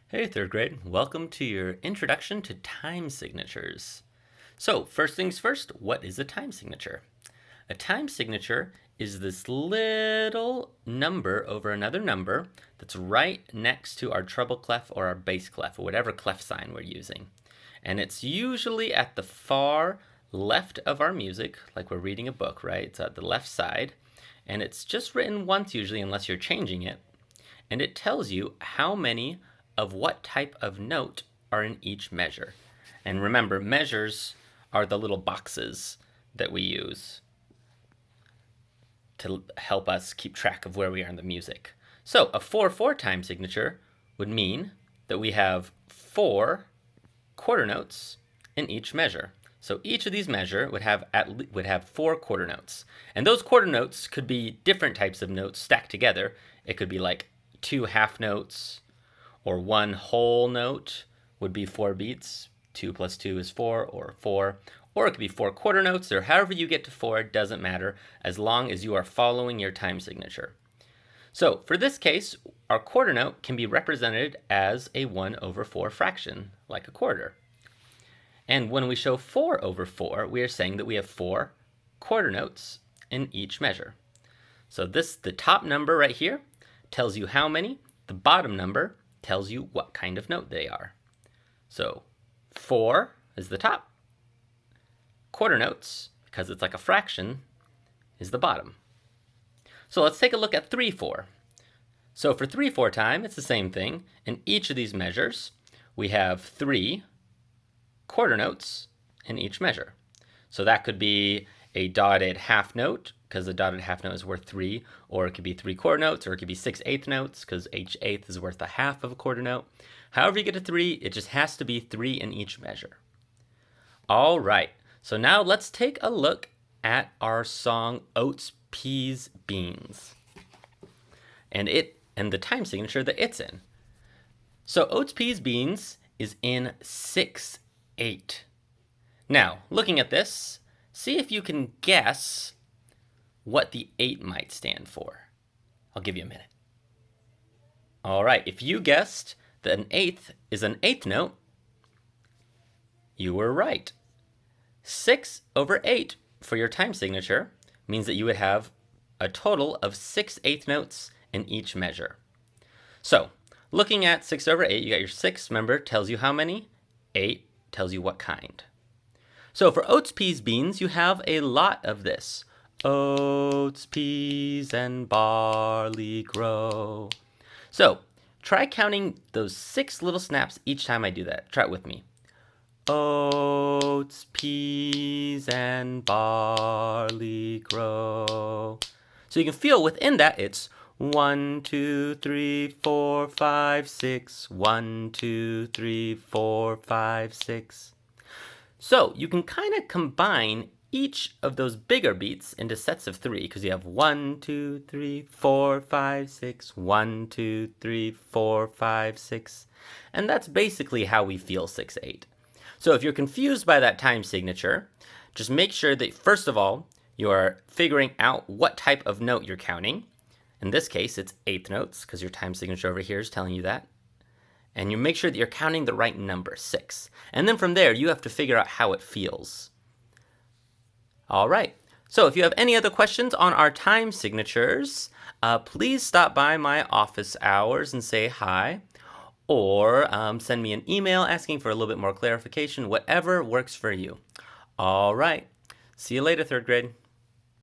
Hey, third grade. Welcome to your introduction to time signatures. So, first things first, what is a time signature? A time signature is this little number over another number that's right next to our treble clef or our bass clef or whatever clef sign we're using. And it's usually at the far left of our music, like we're reading a book, right? It's at the left side. And it's just written once usually, unless you're changing it. And it tells you how many of what type of note are in each measure. And remember, measures are the little boxes that we use to help us keep track of where we are in the music. So a 4/4 time signature would mean that we have 4 quarter notes in each measure. So each of these measure would have 4 quarter notes. And those quarter notes could be different types of notes stacked together. It could be like 2 half notes, or 1 whole note would be 4 beats. 2 plus 2 is 4, or 4. Or it could be 4 quarter notes, or however you get to 4, it doesn't matter, as long as you are following your time signature. So for this case, our quarter note can be represented as a 1/4 fraction, like a quarter. And when we show 4/4, we are saying that we have 4 quarter notes in each measure. So the top number right here tells you how many. The bottom number tells you what kind of note they are. So 4 is the top. Quarter notes, because it's like a fraction, is the bottom. So let's take a look at 3/4. So for 3/4 time, it's the same thing. In each of these measures, we have 3 quarter notes in each measure. So that could be a dotted half note, because the dotted half note is worth 3, or it could be 3 quarter notes, or it could be 6/8 notes, because each eighth is worth a half of a quarter note. However you get to 3, it just has to be 3 in each measure. All right, so now let's take a look at our song Oats, Peas, Beans, and the time signature that it's in. So Oats, Peas, Beans is in 6/8. Now, looking at this, see if you can guess what the 8 might stand for. I'll give you a minute. All right, if you guessed that an eighth is an eighth note, you were right. 6/8 for your time signature means that you would have a total of 6/8 notes in each measure. So, looking at 6/8, you got your 6, remember, tells you how many? 8 tells you what kind. So for oats, peas, beans, you have a lot of this. Oats, peas, and barley grow. So try counting those 6 little snaps each time I do that. Try it with me. Oats, peas, and barley grow. So you can feel within that it's 1, 2, 3, 4, 5, 6. 1, 2, 3, 4, 5, 6. So you can kind of combine each of those bigger beats into sets of 3, because you have 1, 2, 3, 4, 5, 6, 1, 2, 3, 4, 5, 6. And that's basically how we feel 6/8. So if you're confused by that time signature, just make sure that first of all, you are figuring out what type of note you're counting. In this case, it's eighth notes, because your time signature over here is telling you that. And you make sure that you're counting the right number, 6. And then from there, you have to figure out how it feels. All right. So if you have any other questions on our time signatures, please stop by my office hours and say hi. Or send me an email asking for a little bit more clarification, whatever works for you. All right. See you later, third grade.